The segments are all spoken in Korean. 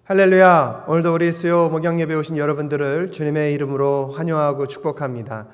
할렐루야. 오늘도 우리 수요 목양 예배 오신 여러분들을 주님의 이름으로 환영하고 축복합니다.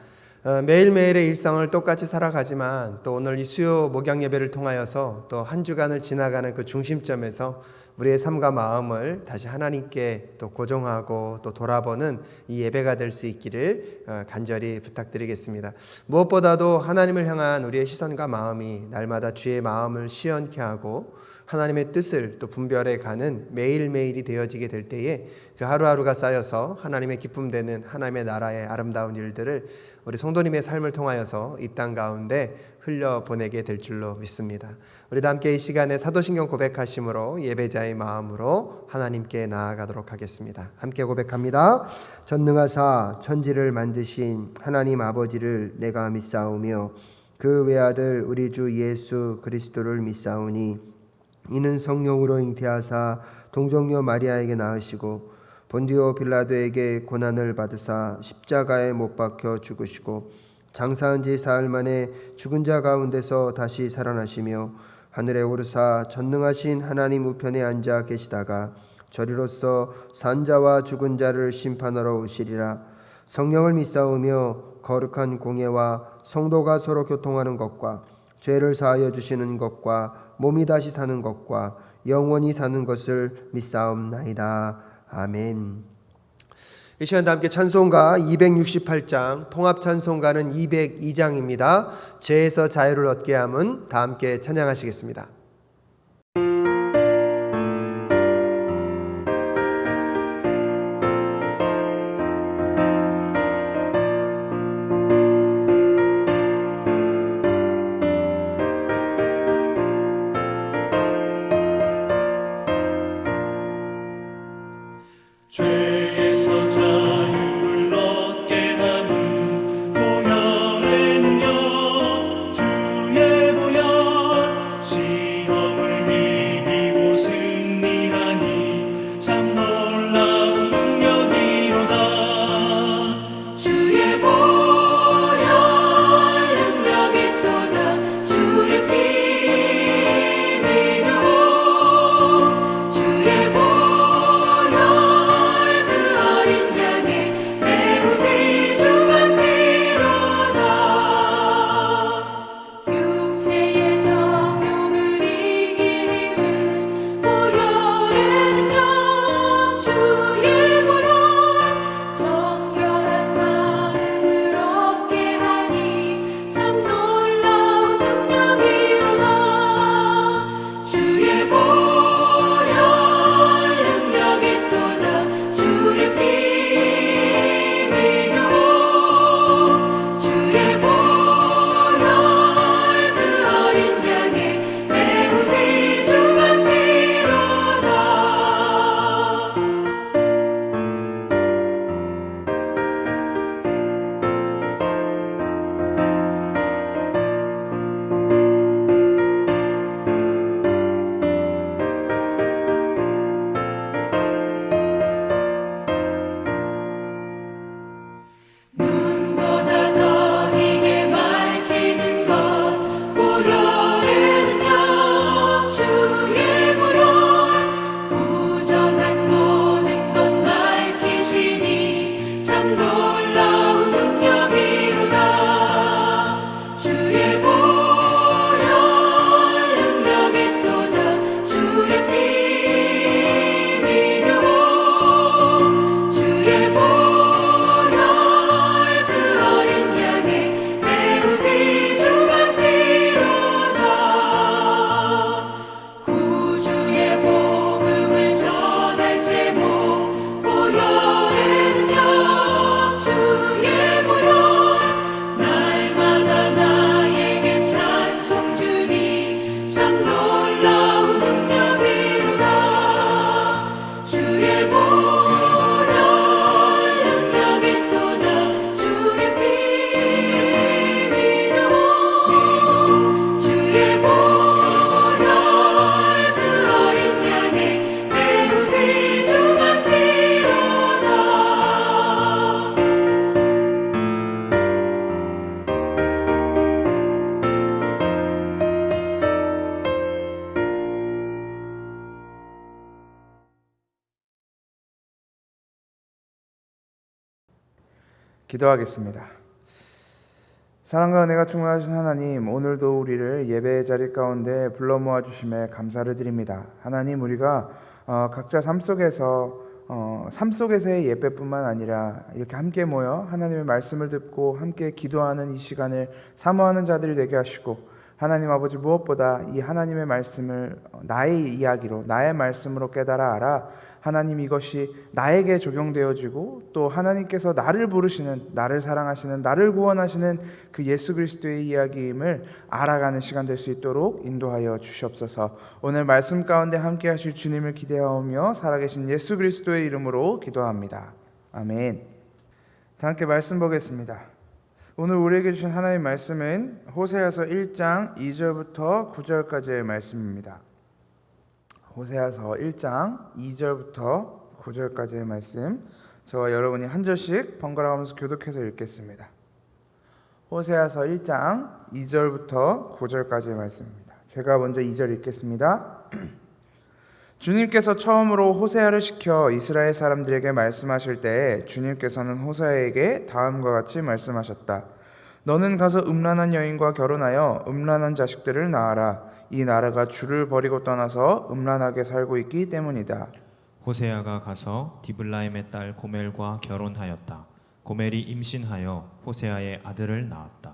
매일매일의 일상을 똑같이 살아가지만 또 오늘 이 수요 목양 예배를 통하여서 또 한 주간을 지나가는 그 중심점에서 우리의 삶과 마음을 다시 하나님께 또 고정하고 또 돌아보는 이 예배가 될 수 있기를 간절히 부탁드리겠습니다. 무엇보다도 하나님을 향한 우리의 시선과 마음이 날마다 주의 마음을 시원케 하고 하나님의 뜻을 또 분별해 가는 매일매일이 되어지게 될 때에 그 하루하루가 쌓여서 하나님의 기쁨 되는 하나님의 나라의 아름다운 일들을 우리 성도님의 삶을 통하여서 이 땅 가운데 흘려보내게 될 줄로 믿습니다. 우리도 함께 이 시간에 사도신경 고백하심으로 예배자의 마음으로 하나님께 나아가도록 하겠습니다. 함께 고백합니다. 전능하사 천지를 만드신 하나님 아버지를 내가 믿사오며 그 외아들 우리 주 예수 그리스도를 믿사오니 이는 성령으로 잉태하사 동정녀 마리아에게 낳으시고 본디오 빌라도에게 고난을 받으사 십자가에 못 박혀 죽으시고 장사한 지 사흘 만에 죽은 자 가운데서 다시 살아나시며 하늘에 오르사 전능하신 하나님 우편에 앉아 계시다가 저리로서 산자와 죽은 자를 심판하러 오시리라. 성령을 믿사오며 거룩한 공예와 성도가 서로 교통하는 것과 죄를 사하여 주시는 것과 몸이 다시 사는 것과 영원히 사는 것을 믿사옵나이다. 아멘. 이 시간도 함께 찬송가 268장, 통합 찬송가는 202장입니다. 죄에서 자유를 얻게 함은 다 함께 찬양하시겠습니다. 죄에서 자유를 얻게 하는 보혈에는요 주의 보혈 기도하겠습니다. 사랑과 은혜가 충만하신 하나님, 오늘도 우리를 예배의 자리 가운데 불러 모아 주심에 감사를 드립니다. 하나님, 우리가 각자 삶 속에서의 예배뿐만 아니라 이렇게 함께 모여 하나님의 말씀을 듣고 함께 기도하는 이 시간을 사모하는 자들이 되게 하시고, 하나님 아버지, 무엇보다 이 하나님의 말씀을 나의 이야기로, 나의 말씀으로 깨달아 알아 하나님, 이것이 나에게 적용되어지고 또 하나님께서 나를 부르시는, 나를 사랑하시는, 나를 구원하시는 그 예수 그리스도의 이야기임을 알아가는 시간 될 수 있도록 인도하여 주시옵소서. 오늘 말씀 가운데 함께 하실 주님을 기대하오며 살아계신 예수 그리스도의 이름으로 기도합니다. 아멘. 다 함께 말씀 보겠습니다. 오늘 우리에게 주신 하나님의 말씀은 호세아서 1장 2절부터 9절까지의 말씀입니다. 호세아서 1장 2절부터 9절까지의 말씀, 저와 여러분이 한 절씩 번갈아 가면서 교독해서 읽겠습니다. 호세아서 1장 2절부터 9절까지의 말씀입니다. 제가 먼저 2절 읽겠습니다. 주님께서 처음으로 호세아를 시켜 이스라엘 사람들에게 말씀하실 때에 주님께서는 호세아에게 다음과 같이 말씀하셨다. 너는 가서 음란한 여인과 결혼하여 음란한 자식들을 낳아라. 이 나라가 주를 버리고 떠나서 음란하게 살고 있기 때문이다. 호세아가 가서 디블라임의 딸 고멜과 결혼하였다. 고멜이 임신하여 호세아의 아들을 낳았다.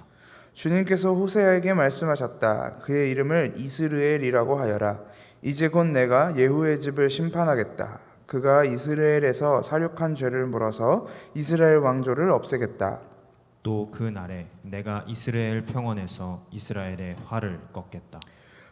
주님께서 호세아에게 말씀하셨다. 그의 이름을 이스르엘이라고 하여라. 이제 곧 내가 예후의 집을 심판하겠다. 그가 이스라엘에서 살육한 죄를 물어서 이스라엘 왕조를 없애겠다. 또 그 날에 내가 이스라엘 평원에서 이스라엘의 활을 꺾겠다.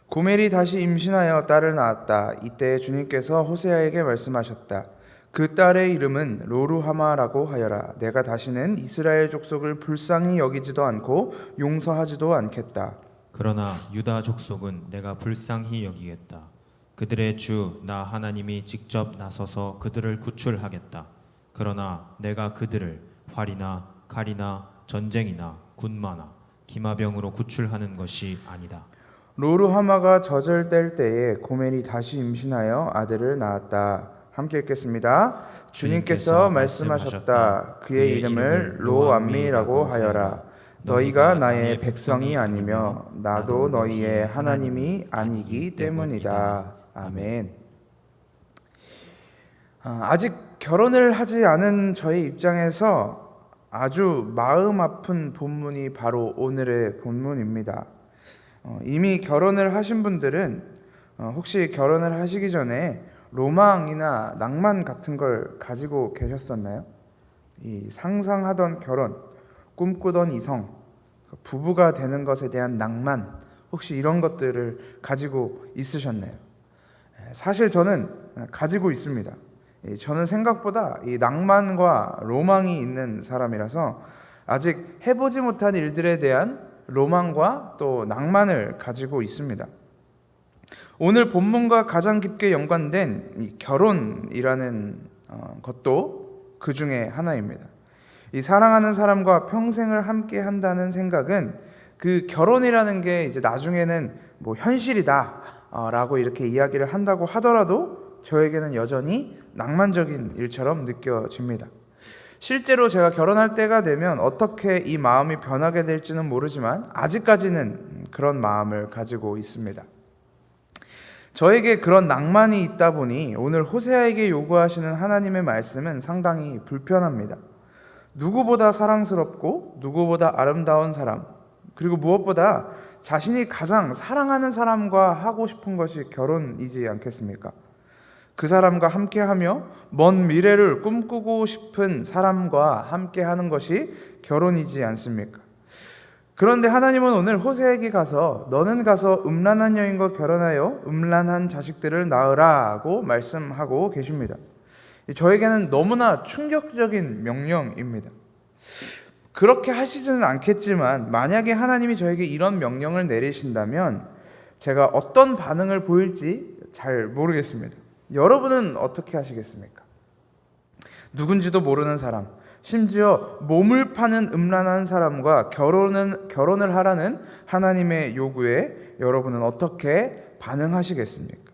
고멜이 다시 임신하여 딸을 낳았다. 이때 주님께서 호세아에게 말씀하셨다. 그 딸의 이름은 로루하마라고 하여라. 내가 다시는 이스라엘 족속을 불쌍히 여기지도 않고 용서하지도 않겠다. 그러나 유다 족속은 내가 불쌍히 여기겠다. 그들의 주 나 하나님이 직접 나서서 그들을 구출하겠다. 그러나 내가 그들을 활이나 칼이나 전쟁이나 군마나 기마병으로 구출하는 것이 아니다. 로루하마가 젖을 뗄 때에 고멜이 다시 임신하여 아들을 낳았다. 함께 읽겠습니다. 주님께서 말씀하셨다. 그의 이름을 로암미라고 하여라. 너희가 나의 백성이 아니며 나도 너희의 하나님이 아니기 때문이다. 아멘. 아직 결혼을 하지 않은 저희 입장에서 아주 마음 아픈 본문이 바로 오늘의 본문입니다. 이미 결혼을 하신 분들은 혹시 결혼을 하시기 전에 로망이나 낭만 같은 걸 가지고 계셨었나요? 이 상상하던 결혼, 꿈꾸던 이성, 부부가 되는 것에 대한 낭만, 혹시 이런 것들을 가지고 있으셨나요? 사실 저는 가지고 있습니다. 저는 생각보다 이 낭만과 로망이 있는 사람이라서 아직 해보지 못한 일들에 대한 로망과 또 낭만을 가지고 있습니다. 오늘 본문과 가장 깊게 연관된 이 결혼이라는 것도 그 중에 하나입니다. 이 사랑하는 사람과 평생을 함께 한다는 생각은 그 결혼이라는 게 이제 나중에는 뭐 현실이다라고 이렇게 이야기를 한다고 하더라도 저에게는 여전히 낭만적인 일처럼 느껴집니다. 실제로 제가 결혼할 때가 되면 어떻게 이 마음이 변하게 될지는 모르지만 아직까지는 그런 마음을 가지고 있습니다. 저에게 그런 낭만이 있다 보니 오늘 호세아에게 요구하시는 하나님의 말씀은 상당히 불편합니다. 누구보다 사랑스럽고 누구보다 아름다운 사람, 그리고 무엇보다 자신이 가장 사랑하는 사람과 하고 싶은 것이 결혼이지 않겠습니까? 그 사람과 함께하며 먼 미래를 꿈꾸고 싶은 사람과 함께하는 것이 결혼이지 않습니까? 그런데 하나님은 오늘 호세아에게 가서 너는 가서 음란한 여인과 결혼하여 음란한 자식들을 낳으라고 말씀하고 계십니다. 저에게는 너무나 충격적인 명령입니다. 그렇게 하시지는 않겠지만 만약에 하나님이 저에게 이런 명령을 내리신다면 제가 어떤 반응을 보일지 잘 모르겠습니다. 여러분은 어떻게 하시겠습니까? 누군지도 모르는 사람, 심지어 몸을 파는 음란한 사람과 결혼을 하라는 하나님의 요구에 여러분은 어떻게 반응하시겠습니까?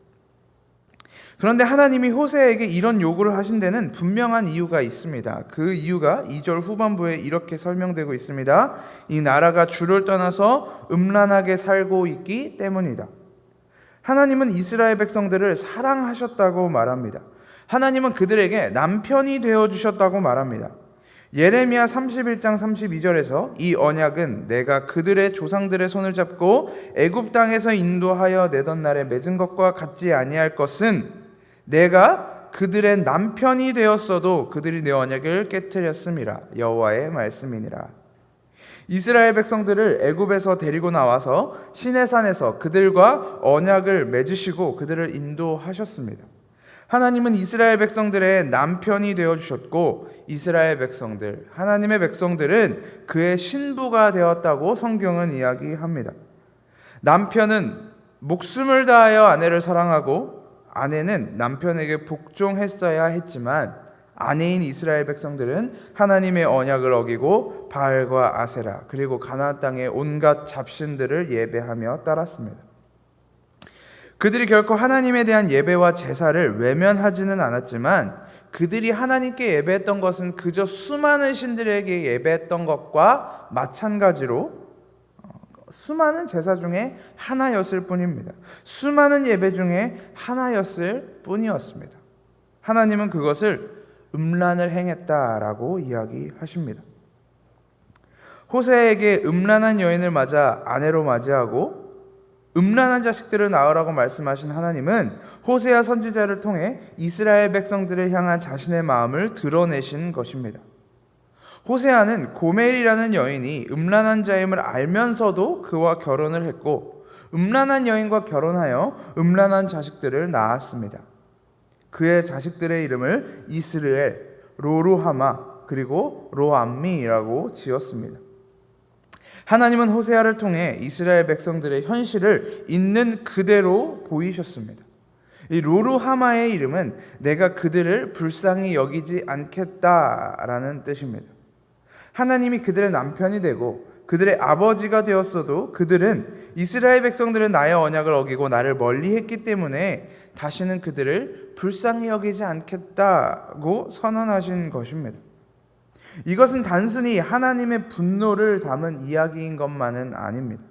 그런데 하나님이 호세아에게 이런 요구를 하신 데는 분명한 이유가 있습니다. 그 이유가 2절 후반부에 이렇게 설명되고 있습니다. 이 나라가 주를 떠나서 음란하게 살고 있기 때문이다. 하나님은 이스라엘 백성들을 사랑하셨다고 말합니다. 하나님은 그들에게 남편이 되어주셨다고 말합니다. 예레미야 31장 32절에서 이 언약은 내가 그들의 조상들의 손을 잡고 애굽 땅에서 인도하여 내던 날에 맺은 것과 같지 아니할 것은 내가 그들의 남편이 되었어도 그들이 내 언약을 깨뜨렸음이라. 여호와의 말씀이니라. 이스라엘 백성들을 애굽에서 데리고 나와서 시내산에서 그들과 언약을 맺으시고 그들을 인도하셨습니다. 하나님은 이스라엘 백성들의 남편이 되어주셨고 이스라엘 백성들, 하나님의 백성들은 그의 신부가 되었다고 성경은 이야기합니다. 남편은 목숨을 다하여 아내를 사랑하고 아내는 남편에게 복종했어야 했지만 아내인 이스라엘 백성들은 하나님의 언약을 어기고 바알과 아세라 그리고 가나안 땅의 온갖 잡신들을 예배하며 따랐습니다. 그들이 결코 하나님에 대한 예배와 제사를 외면하지는 않았지만 그들이 하나님께 예배했던 것은 그저 수많은 신들에게 예배했던 것과 마찬가지로 수많은 제사 중에 하나였을 뿐입니다. 수많은 예배 중에 하나였을 뿐이었습니다. 하나님은 그것을 음란을 행했다라고 이야기하십니다. 호세아에게 음란한 여인을 맞아 아내로 맞이하고 음란한 자식들을 낳으라고 말씀하신 하나님은 호세아 선지자를 통해 이스라엘 백성들을 향한 자신의 마음을 드러내신 것입니다. 호세아는 고멜이라는 여인이 음란한 자임을 알면서도 그와 결혼을 했고 음란한 여인과 결혼하여 음란한 자식들을 낳았습니다. 그의 자식들의 이름을 이스르엘, 로루하마 그리고 로암미라고 지었습니다. 하나님은 호세아를 통해 이스라엘 백성들의 현실을 있는 그대로 보이셨습니다. 이 로루하마의 이름은 내가 그들을 불쌍히 여기지 않겠다라는 뜻입니다. 하나님이 그들의 남편이 되고 그들의 아버지가 되었어도 그들은 이스라엘 백성들은 나의 언약을 어기고 나를 멀리했기 때문에 다시는 그들을 불쌍히 여기지 않겠다고 선언하신 것입니다. 이것은 단순히 하나님의 분노를 담은 이야기인 것만은 아닙니다.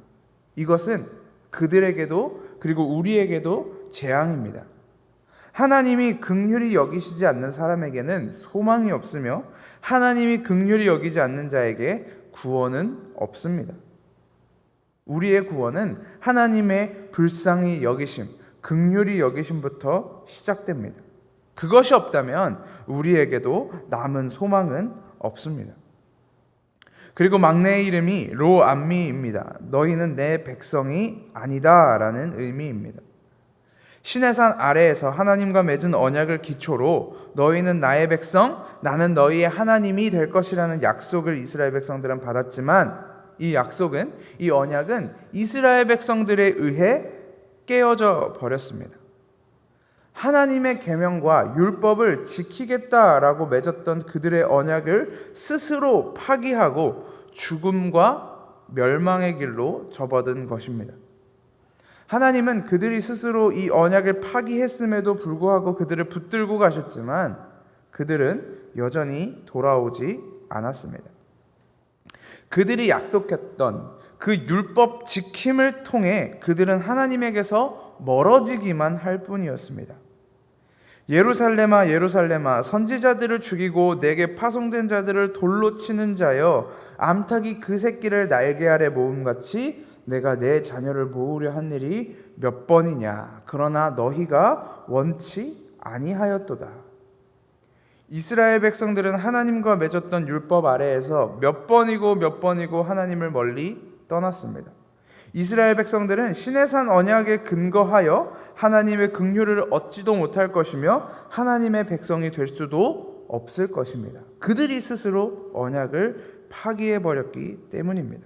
이것은 그들에게도 그리고 우리에게도 재앙입니다. 하나님이 긍휼히 여기시지 않는 사람에게는 소망이 없으며 하나님이 긍휼히 여기지 않는 자에게 구원은 없습니다. 우리의 구원은 하나님의 불쌍히 여기심, 긍휼히 여기심부터 시작됩니다. 그것이 없다면 우리에게도 남은 소망은 없습니다. 그리고 막내의 이름이 로암미입니다. 너희는 내 백성이 아니다 라는 의미입니다. 시내산 아래에서 하나님과 맺은 언약을 기초로 너희는 나의 백성, 나는 너희의 하나님이 될 것이라는 약속을 이스라엘 백성들은 받았지만 이 약속은, 이 언약은 이스라엘 백성들에 의해 깨어져 버렸습니다. 하나님의 계명과 율법을 지키겠다라고 맺었던 그들의 언약을 스스로 파기하고 죽음과 멸망의 길로 접어든 것입니다. 하나님은 그들이 스스로 이 언약을 파기했음에도 불구하고 그들을 붙들고 가셨지만 그들은 여전히 돌아오지 않았습니다. 그들이 약속했던 그 율법 지킴을 통해 그들은 하나님에게서 멀어지기만 할 뿐이었습니다. 예루살렘아 예루살렘아 선지자들을 죽이고 내게 파송된 자들을 돌로 치는 자여 암탉이 그 새끼를 날개 아래 모음같이 내가 내 자녀를 모으려 한 일이 몇 번이냐 그러나 너희가 원치 아니하였도다. 이스라엘 백성들은 하나님과 맺었던 율법 아래에서 몇 번이고 하나님을 멀리 떠났습니다. 이스라엘 백성들은 시내산 언약에 근거하여 하나님의 긍휼을 얻지도 못할 것이며 하나님의 백성이 될 수도 없을 것입니다. 그들이 스스로 언약을 파기해버렸기 때문입니다.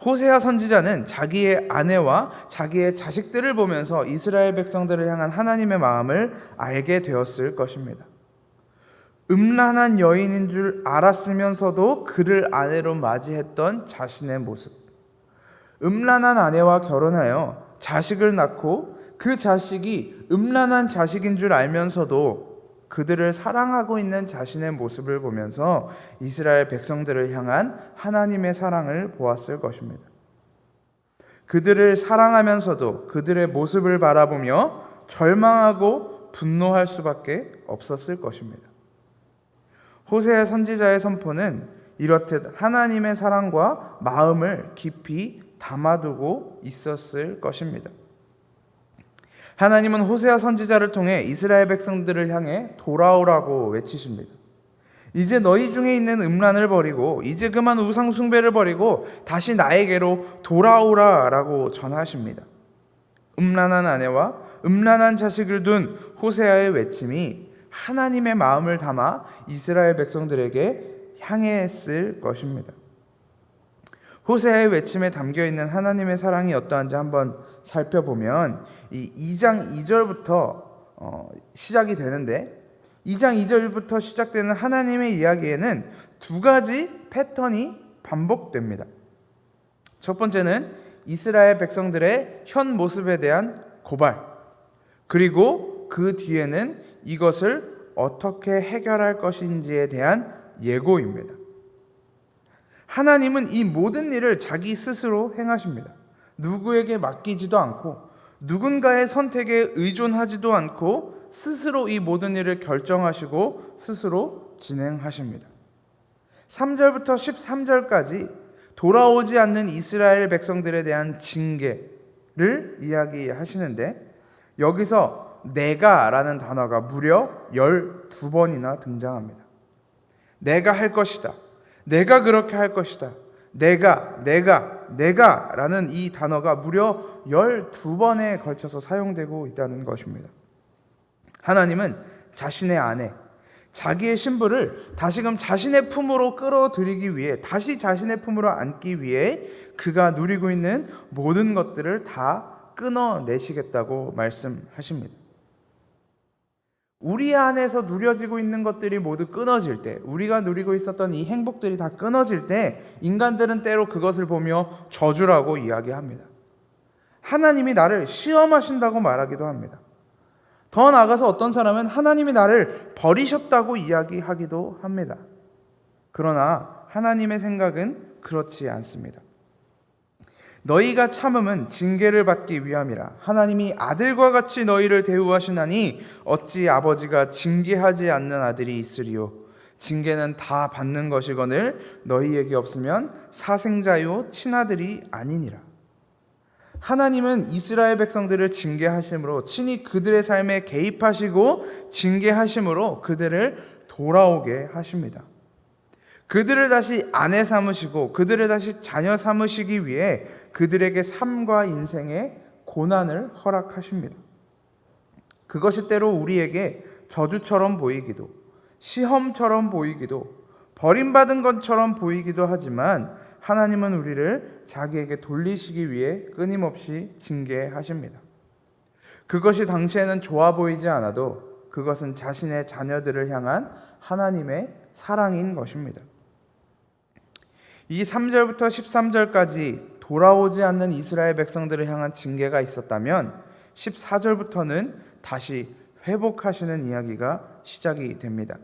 호세아 선지자는 자기의 아내와 자기의 자식들을 보면서 이스라엘 백성들을 향한 하나님의 마음을 알게 되었을 것입니다. 음란한 여인인 줄 알았으면서도 그를 아내로 맞이했던 자신의 모습. 음란한 아내와 결혼하여 자식을 낳고 그 자식이 음란한 자식인 줄 알면서도 그들을 사랑하고 있는 자신의 모습을 보면서 이스라엘 백성들을 향한 하나님의 사랑을 보았을 것입니다. 그들을 사랑하면서도 그들의 모습을 바라보며 절망하고 분노할 수밖에 없었을 것입니다. 호세아 선지자의 선포는 이렇듯 하나님의 사랑과 마음을 깊이 담아두고 있었을 것입니다. 하나님은 호세아 선지자를 통해 이스라엘 백성들을 향해 돌아오라고 외치십니다. 이제 너희 중에 있는 음란을 버리고 이제 그만 우상 숭배를 버리고 다시 나에게로 돌아오라라고 전하십니다. 음란한 아내와 음란한 자식을 둔 호세아의 외침이 하나님의 마음을 담아 이스라엘 백성들에게 향했을 것입니다. 호세아의 외침에 담겨 있는 하나님의 사랑이 어떠한지 한번 살펴보면 이 2장 2절부터 시작이 되는데 2장 2절부터 시작되는 하나님의 이야기에는 두 가지 패턴이 반복됩니다. 첫 번째는 이스라엘 백성들의 현 모습에 대한 고발, 그리고 그 뒤에는 이것을 어떻게 해결할 것인지에 대한 예고입니다. 하나님은 이 모든 일을 자기 스스로 행하십니다. 누구에게 맡기지도 않고 누군가의 선택에 의존하지도 않고 스스로 이 모든 일을 결정하시고 스스로 진행하십니다. 3절부터 13절까지 돌아오지 않는 이스라엘 백성들에 대한 징계를 이야기하시는데 여기서 내가라는 단어가 무려 12번이나 등장합니다. 내가 할 것이다. 내가 그렇게 할 것이다. 내가라는 이 단어가 무려 12번에 걸쳐서 사용되고 있다는 것입니다. 하나님은 자신의 아내, 자기의 신부를 다시금 자신의 품으로 끌어들이기 위해, 다시 자신의 품으로 안기 위해 그가 누리고 있는 모든 것들을 다 끊어내시겠다고 말씀하십니다. 우리 안에서 누려지고 있는 것들이 모두 끊어질 때, 우리가 누리고 있었던 이 행복들이 다 끊어질 때 인간들은 때로 그것을 보며 저주라고 이야기합니다. 하나님이 나를 시험하신다고 말하기도 합니다. 더 나아가서 어떤 사람은 하나님이 나를 버리셨다고 이야기하기도 합니다. 그러나 하나님의 생각은 그렇지 않습니다. 너희가 참음은 징계를 받기 위함이라. 하나님이 아들과 같이 너희를 대우하시나니 어찌 아버지가 징계하지 않는 아들이 있으리요. 징계는 다 받는 것이거늘 너희에게 없으면 사생자요 친아들이 아니니라. 하나님은 이스라엘 백성들을 징계하심으로 친히 그들의 삶에 개입하시고 징계하심으로 그들을 돌아오게 하십니다. 그들을 다시 아내 삼으시고 그들을 다시 자녀 삼으시기 위해 그들에게 삶과 인생의 고난을 허락하십니다. 그것이 때로 우리에게 저주처럼 보이기도, 시험처럼 보이기도, 버림받은 것처럼 보이기도 하지만 하나님은 우리를 자기에게 돌리시기 위해 끊임없이 징계하십니다. 그것이 당시에는 좋아 보이지 않아도 그것은 자신의 자녀들을 향한 하나님의 사랑인 것입니다. 이 3절부터 13절까지 돌아오지 않는 이스라엘 백성들을 향한 징계가 있었다면 14절부터는 다시 회복하시는 이야기가 시작이 됩니다.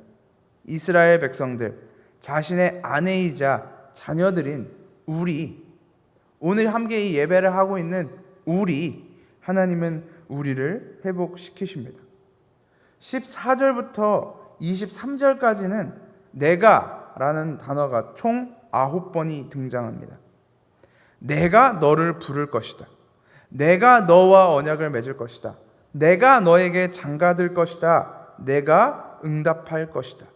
이스라엘 백성들, 자신의 아내이자 자녀들인 우리, 오늘 함께 이 예배를 하고 있는 우리, 하나님은 우리를 회복시키십니다. 14절부터 23절까지는 내가라는 단어가 총 9번이 등장합니다. 내가 너를 부를 것이다. 내가 너와 언약을 맺을 것이다. 내가 너에게 장가들 것이다. 내가 응답할 것이다.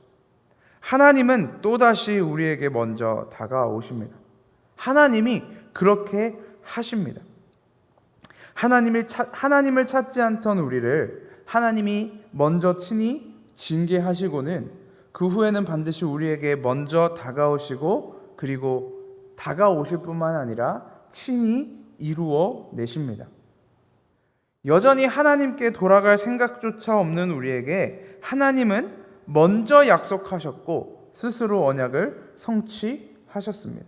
하나님은 또다시 우리에게 먼저 다가오십니다. 하나님이 그렇게 하십니다. 하나님을 찾지 않던 우리를 하나님이 먼저 친히 징계하시고는 그 후에는 반드시 우리에게 먼저 다가오시고 그리고 다가오실 뿐만 아니라 친히 이루어 내십니다. 여전히 하나님께 돌아갈 생각조차 없는 우리에게 하나님은 먼저 약속하셨고 스스로 언약을 성취하셨습니다.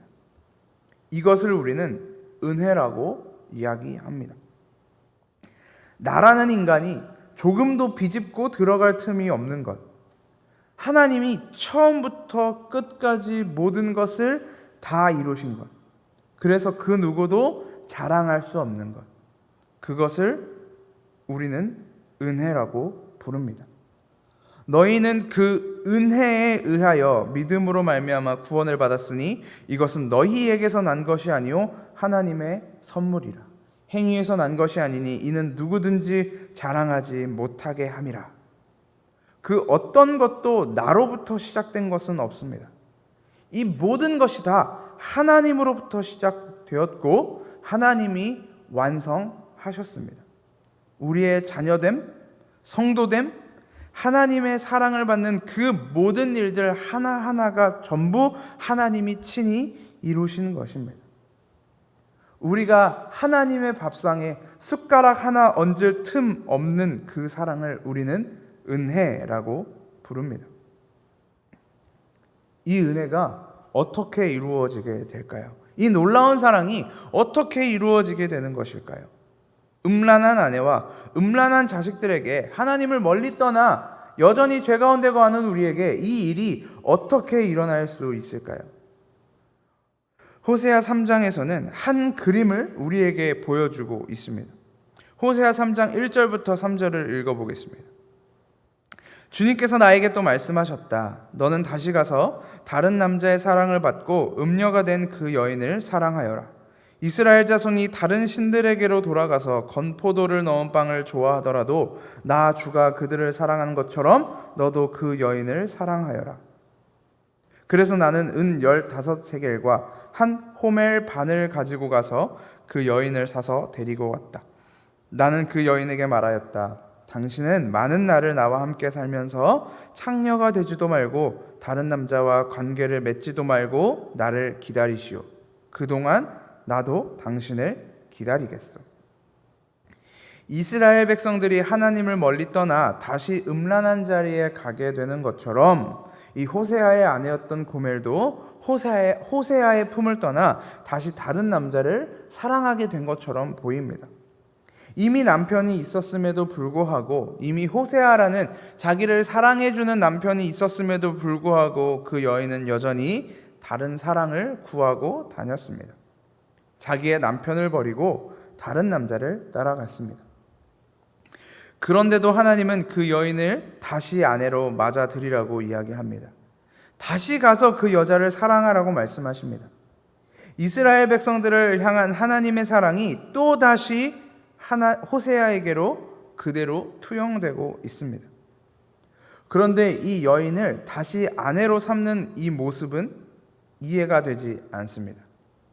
이것을 우리는 은혜라고 이야기합니다. 나라는 인간이 조금도 비집고 들어갈 틈이 없는 것. 하나님이 처음부터 끝까지 모든 것을 다 이루신 것. 그래서 그 누구도 자랑할 수 없는 것. 그것을 우리는 은혜라고 부릅니다. 너희는 그 은혜에 의하여 믿음으로 말미암아 구원을 받았으니 이것은 너희에게서 난 것이 아니요 하나님의 선물이라. 행위에서 난 것이 아니니 이는 누구든지 자랑하지 못하게 함이라. 그 어떤 것도 나로부터 시작된 것은 없습니다. 이 모든 것이 다 하나님으로부터 시작되었고 하나님이 완성하셨습니다. 우리의 자녀됨, 성도됨, 하나님의 사랑을 받는 그 모든 일들 하나하나가 전부 하나님이 친히 이루신 것입니다. 우리가 하나님의 밥상에 숟가락 하나 얹을 틈 없는 그 사랑을 우리는 은혜라고 부릅니다. 이 은혜가 어떻게 이루어지게 될까요? 이 놀라운 사랑이 어떻게 이루어지게 되는 것일까요? 음란한 아내와 음란한 자식들에게 하나님을 멀리 떠나 여전히 죄 가운데 거하는 우리에게 이 일이 어떻게 일어날 수 있을까요? 호세아 3장에서는 한 그림을 우리에게 보여주고 있습니다. 호세아 3장 1절부터 3절을 읽어보겠습니다. 주님께서 나에게 또 말씀하셨다. 너는 다시 가서 다른 남자의 사랑을 받고 음녀가 된 그 여인을 사랑하여라. 이스라엘 자손이 다른 신들에게로 돌아가서 건포도를 넣은 빵을 좋아하더라도 나 주가 그들을 사랑하는 것처럼 너도 그 여인을 사랑하여라. 그래서 나는 은 15세겔과 한 호멜 반을 가지고 가서 그 여인을 사서 데리고 왔다. 나는 그 여인에게 말하였다. 당신은 많은 날을 나와 함께 살면서 창녀가 되지도 말고 다른 남자와 관계를 맺지도 말고 나를 기다리시오. 그동안 나도 당신을 기다리겠소. 이스라엘 백성들이 하나님을 멀리 떠나 다시 음란한 자리에 가게 되는 것처럼 이 호세아의 아내였던 고멜도 호세아의 품을 떠나 다시 다른 남자를 사랑하게 된 것처럼 보입니다. 이미 남편이 있었음에도 불구하고 이미 호세아라는 자기를 사랑해주는 남편이 있었음에도 불구하고 그 여인은 여전히 다른 사랑을 구하고 다녔습니다. 자기의 남편을 버리고 다른 남자를 따라갔습니다. 그런데도 하나님은 그 여인을 다시 아내로 맞아들이라고 이야기합니다. 다시 가서 그 여자를 사랑하라고 말씀하십니다. 이스라엘 백성들을 향한 하나님의 사랑이 또 다시 호세아에게로 그대로 투영되고 있습니다. 그런데 이 여인을 다시 아내로 삼는 이 모습은 이해가 되지 않습니다.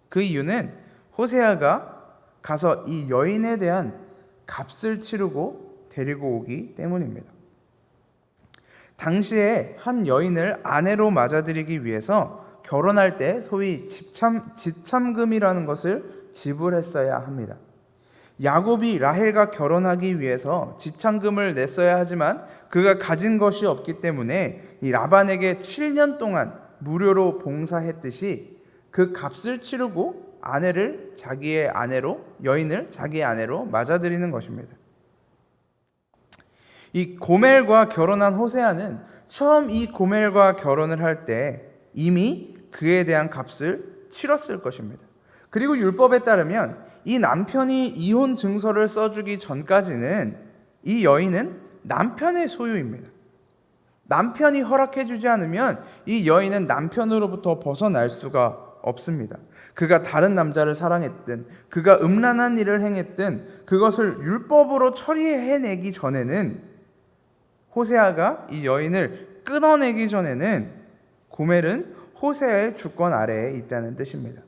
그 이유는 호세아가 가서 이 여인에 대한 값을 치르고 데리고 오기 때문입니다. 당시에 한 여인을 아내로 맞아들이기 위해서 결혼할 때 소위 지참금이라는 것을 지불했어야 합니다. 야곱이 라헬과 결혼하기 위해서 지참금을 냈어야 하지만 그가 가진 것이 없기 때문에 이 라반에게 7년 동안 무료로 봉사했듯이 그 값을 치르고 여인을 자기의 아내로 맞아들이는 것입니다. 이 고멜과 결혼한 호세아는 처음 이 고멜과 결혼을 할 때 이미 그에 대한 값을 치렀을 것입니다. 그리고 율법에 따르면 이 남편이 이혼 증서를 써주기 전까지는 이 여인은 남편의 소유입니다. 남편이 허락해주지 않으면 이 여인은 남편으로부터 벗어날 수가 없습니다. 그가 다른 남자를 사랑했든 그가 음란한 일을 행했든 그것을 율법으로 처리해내기 전에는 호세아가 이 여인을 끊어내기 전에는 고멜은 호세아의 주권 아래에 있다는 뜻입니다.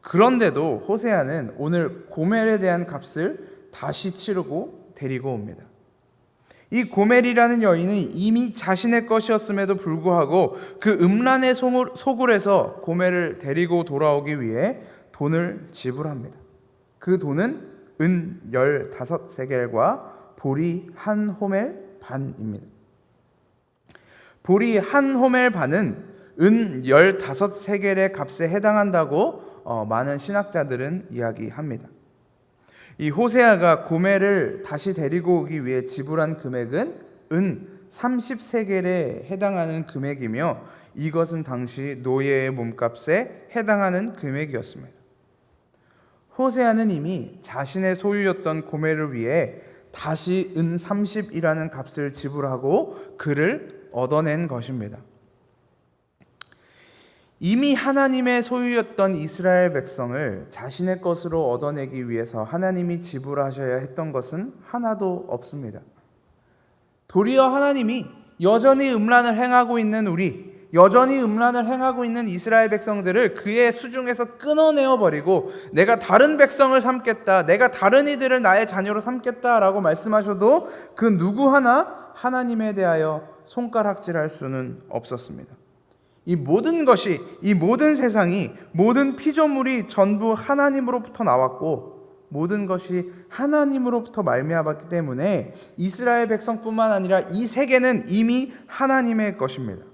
그런데도 호세아는 오늘 고멜에 대한 값을 다시 치르고 데리고 옵니다. 이 고멜이라는 여인은 이미 자신의 것이었음에도 불구하고 그 음란의 소굴에서 고멜을 데리고 돌아오기 위해 돈을 지불합니다. 그 돈은 은 15세겔과 보리 한 호멜 반입니다. 보리 한 호멜 반은 은 15세겔의 값에 해당한다고 많은 신학자들은 이야기합니다. 이 호세아가 고멜을 다시 데리고 오기 위해 지불한 금액은 은 30세겔에 해당하는 금액이며 이것은 당시 노예의 몸값에 해당하는 금액이었습니다. 호세아는 이미 자신의 소유였던 고멜을 위해 다시 은 30이라는 값을 지불하고 그를 얻어낸 것입니다. 이미 하나님의 소유였던 이스라엘 백성을 자신의 것으로 얻어내기 위해서 하나님이 지불하셔야 했던 것은 하나도 없습니다. 도리어 하나님이 여전히 음란을 행하고 있는 여전히 음란을 행하고 있는 이스라엘 백성들을 그의 수중에서 끊어내어 버리고 내가 다른 백성을 삼겠다, 내가 다른 이들을 나의 자녀로 삼겠다라고 말씀하셔도 그 누구 하나 하나님에 대하여 손가락질할 수는 없었습니다. 이 모든 것이, 이 모든 세상이, 모든 피조물이 전부 하나님으로부터 나왔고 모든 것이 하나님으로부터 말미암았기 때문에 이스라엘 백성뿐만 아니라 이 세계는 이미 하나님의 것입니다.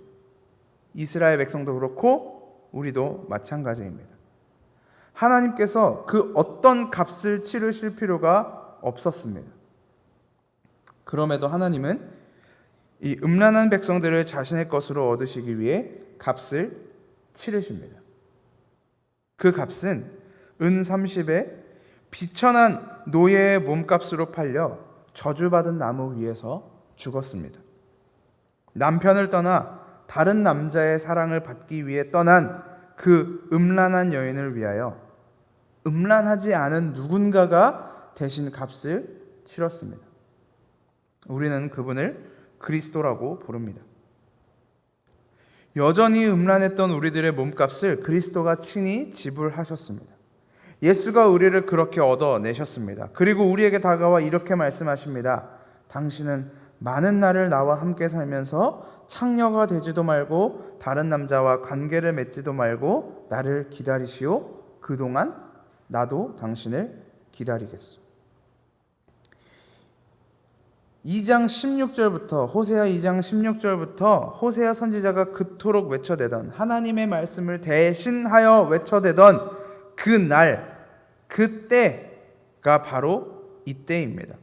이스라엘 백성도 그렇고 우리도 마찬가지입니다. 하나님께서 그 어떤 값을 치르실 필요가 없었습니다. 그럼에도 하나님은 이 음란한 백성들을 자신의 것으로 얻으시기 위해 값을 치르십니다. 그 값은 은 30에 비천한 노예의 몸값으로 팔려 저주받은 나무 위에서 죽었습니다. 남편을 떠나 다른 남자의 사랑을 받기 위해 떠난 그 음란한 여인을 위하여 음란하지 않은 누군가가 대신 값을 치렀습니다. 우리는 그분을 그리스도라고 부릅니다. 여전히 음란했던 우리들의 몸값을 그리스도가 친히 지불하셨습니다. 예수가 우리를 그렇게 얻어내셨습니다. 그리고 우리에게 다가와 이렇게 말씀하십니다. 당신은 많은 날을 나와 함께 살면서 창녀가 되지도 말고 다른 남자와 관계를 맺지도 말고 나를 기다리시오. 그동안 나도 당신을 기다리겠소. 2장 16절부터 호세아 2장 16절부터 호세아 선지자가 그토록 외쳐대던 하나님의 말씀을 대신하여 외쳐대던 그 날, 그때가 바로 이때입니다.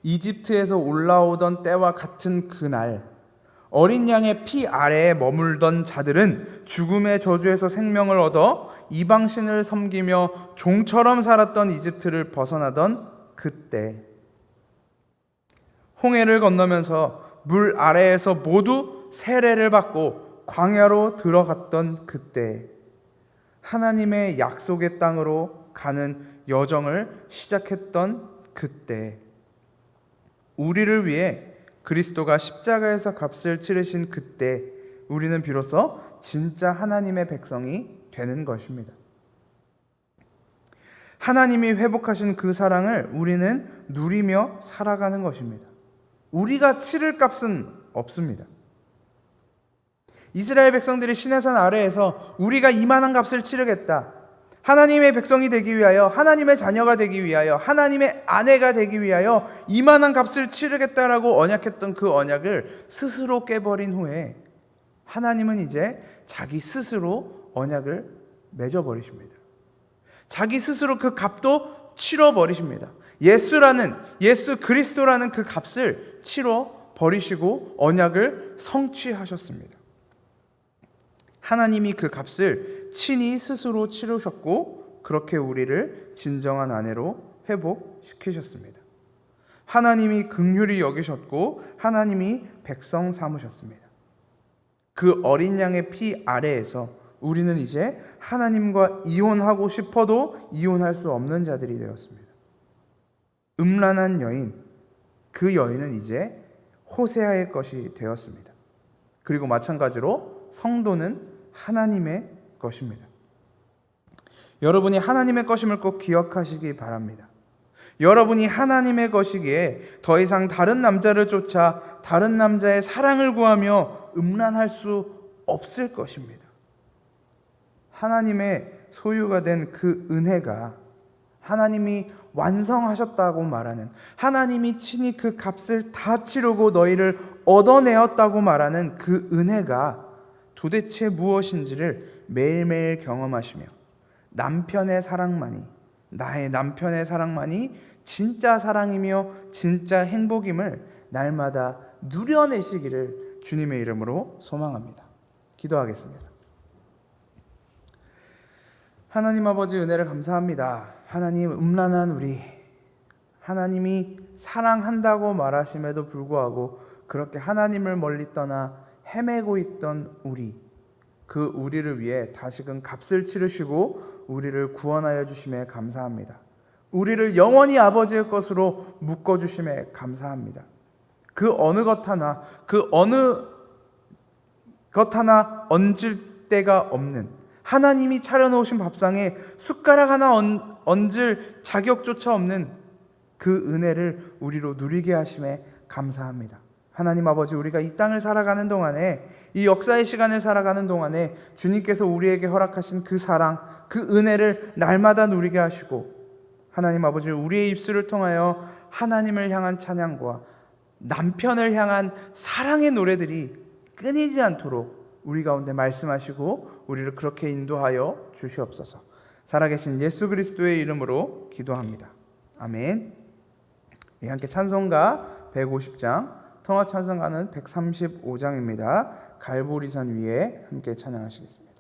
이집트에서 올라오던 때와 같은 그날, 어린 양의 피 아래에 머물던 자들은 죽음의 저주에서 생명을 얻어 이방신을 섬기며 종처럼 살았던 이집트를 벗어나던 그때, 홍해를 건너면서 물 아래에서 모두 세례를 받고 광야로 들어갔던 그때, 하나님의 약속의 땅으로 가는 여정을 시작했던 그때, 우리를 위해 그리스도가 십자가에서 값을 치르신 그때 우리는 비로소 진짜 하나님의 백성이 되는 것입니다. 하나님이 회복하신 그 사랑을 우리는 누리며 살아가는 것입니다. 우리가 치를 값은 없습니다. 이스라엘 백성들이 시내산 아래에서 우리가 이만한 값을 치르겠다, 하나님의 백성이 되기 위하여, 하나님의 자녀가 되기 위하여, 하나님의 아내가 되기 위하여 이만한 값을 치르겠다라고 언약했던 그 언약을 스스로 깨버린 후에 하나님은 이제 자기 스스로 언약을 맺어버리십니다. 자기 스스로 그 값도 치러버리십니다. 예수 그리스도라는 그 값을 치러버리시고 언약을 성취하셨습니다. 하나님이 그 값을 친히 스스로 치르셨고 그렇게 우리를 진정한 아내로 회복시키셨습니다. 하나님이 긍휼히 여기셨고 하나님이 백성 삼으셨습니다. 그 어린 양의 피 아래에서 우리는 이제 하나님과 이혼하고 싶어도 이혼할 수 없는 자들이 되었습니다. 음란한 여인, 그 여인은 이제 호세아의 것이 되었습니다. 그리고 마찬가지로 성도는 하나님의 것입니다. 여러분이 하나님의 것임을 꼭 기억하시기 바랍니다. 여러분이 하나님의 것이기에 더 이상 다른 남자를 쫓아 다른 남자의 사랑을 구하며 음란할 수 없을 것입니다. 하나님의 소유가 된 그 은혜가, 하나님이 완성하셨다고 말하는, 하나님이 친히 그 값을 다 치르고 너희를 얻어내었다고 말하는 그 은혜가 도대체 무엇인지를 매일매일 경험하시며 남편의 사랑만이, 나의 남편의 사랑만이 진짜 사랑이며 진짜 행복임을 날마다 누려내시기를 주님의 이름으로 소망합니다. 기도하겠습니다. 하나님 아버지, 은혜를 감사합니다. 하나님, 음란한 우리, 하나님이 사랑한다고 말하심에도 불구하고 그렇게 하나님을 멀리 떠나 헤매고 있던 우리, 그 우리를 위해 다시금 값을 치르시고 우리를 구원하여 주심에 감사합니다. 우리를 영원히 아버지의 것으로 묶어주심에 감사합니다. 그 어느 것 하나 얹을 데가 없는, 하나님이 차려놓으신 밥상에 숟가락 하나 얹을 자격조차 없는 그 은혜를 우리로 누리게 하심에 감사합니다. 하나님 아버지, 우리가 이 땅을 살아가는 동안에, 이 역사의 시간을 살아가는 동안에 주님께서 우리에게 허락하신 그 사랑, 그 은혜를 날마다 누리게 하시고, 하나님 아버지, 우리의 입술을 통하여 하나님을 향한 찬양과 남편을 향한 사랑의 노래들이 끊이지 않도록 우리 가운데 말씀하시고 우리를 그렇게 인도하여 주시옵소서. 살아계신 예수 그리스도의 이름으로 기도합니다. 아멘. 함께 찬송가 150장, 통합 찬송가는 135장입니다. 갈보리산 위에 함께 찬양하시겠습니다.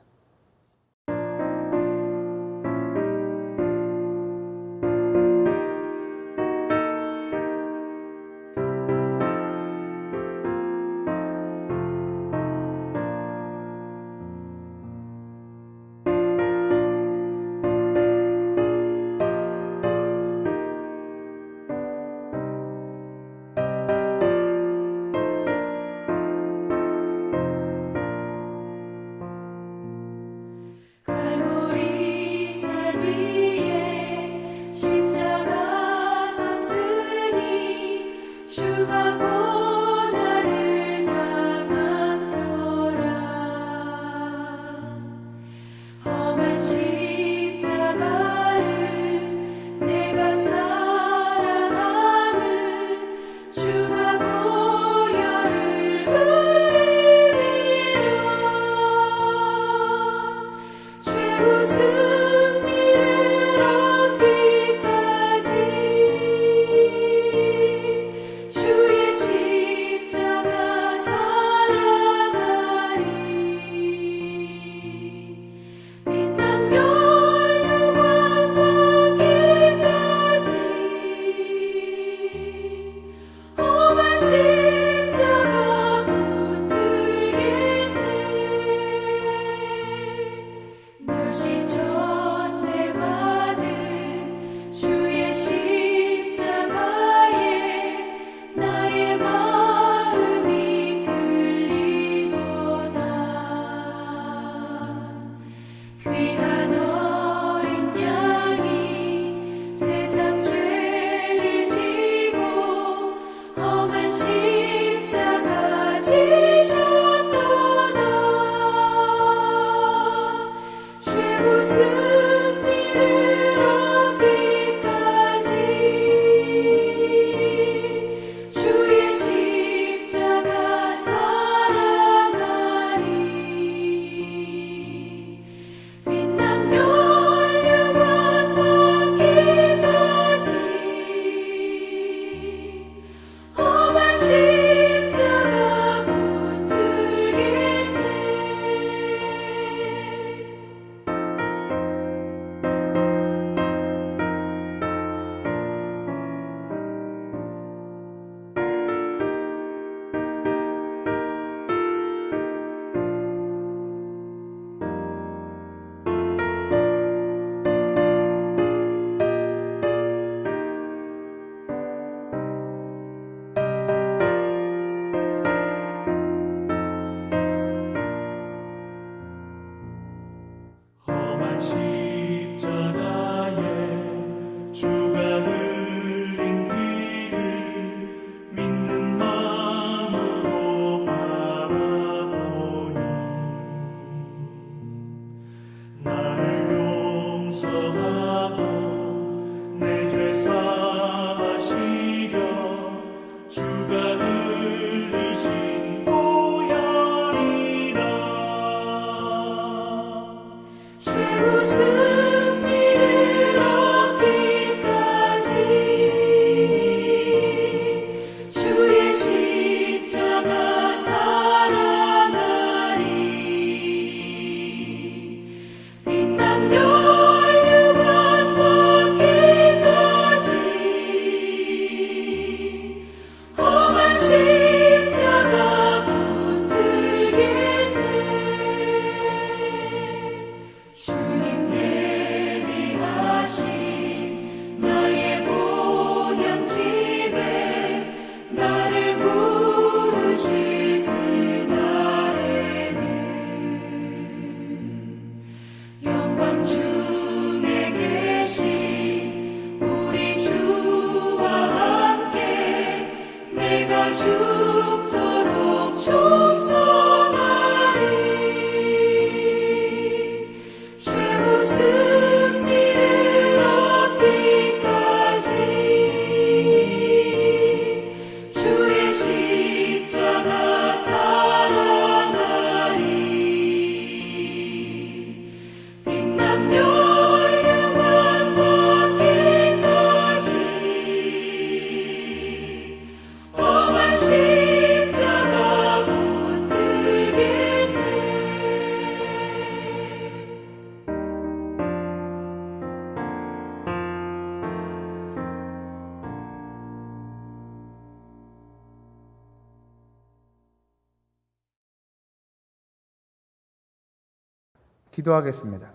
기도하겠습니다.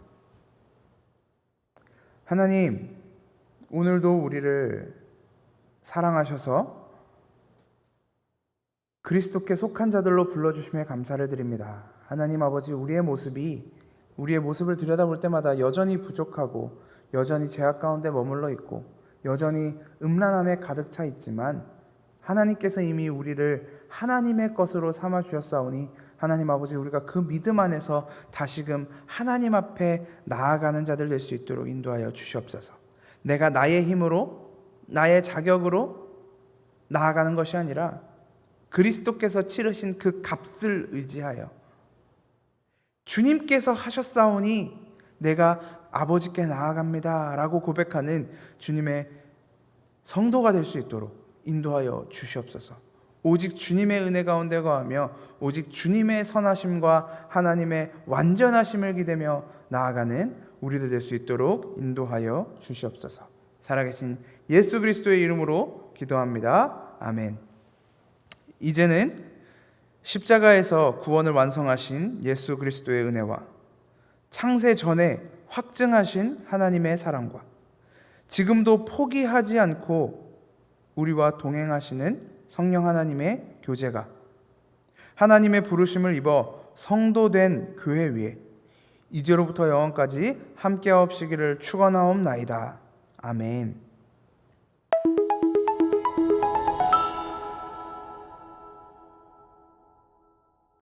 하나님, 오늘도 우리를 사랑하셔서 그리스도께 속한 자들로 불러주심에 감사를 드립니다. 하나님 아버지, 우리의 모습을 들여다볼 때마다 여전히 부족하고 여전히 죄악 가운데 머물러 있고 여전히 음란함에 가득 차 있지만 하나님께서 이미 우리를 하나님의 것으로 삼아 주셨사오니 하나님 아버지, 우리가 그 믿음 안에서 다시금 하나님 앞에 나아가는 자들 될 수 있도록 인도하여 주시옵소서. 내가 나의 힘으로, 나의 자격으로 나아가는 것이 아니라 그리스도께서 치르신 그 값을 의지하여 주님께서 하셨사오니 내가 아버지께 나아갑니다 라고 고백하는 주님의 성도가 될 수 있도록 인도하여 주시옵소서. 오직 주님의 은혜 가운데 거하며 오직 주님의 선하심과 하나님의 완전하심을 기대며 나아가는 우리들 될 수 있도록 인도하여 주시옵소서. 살아계신 예수 그리스도의 이름으로 기도합니다. 아멘. 이제는 십자가에서 구원을 완성하신 예수 그리스도의 은혜와 창세 전에 확증하신 하나님의 사랑과 지금도 포기하지 않고 우리와 동행하시는 성령 하나님의 교제가 하나님의 부르심을 입어 성도된 교회 위에 이제로부터 영원까지 함께하옵시기를 축원하옵나이다. 아멘.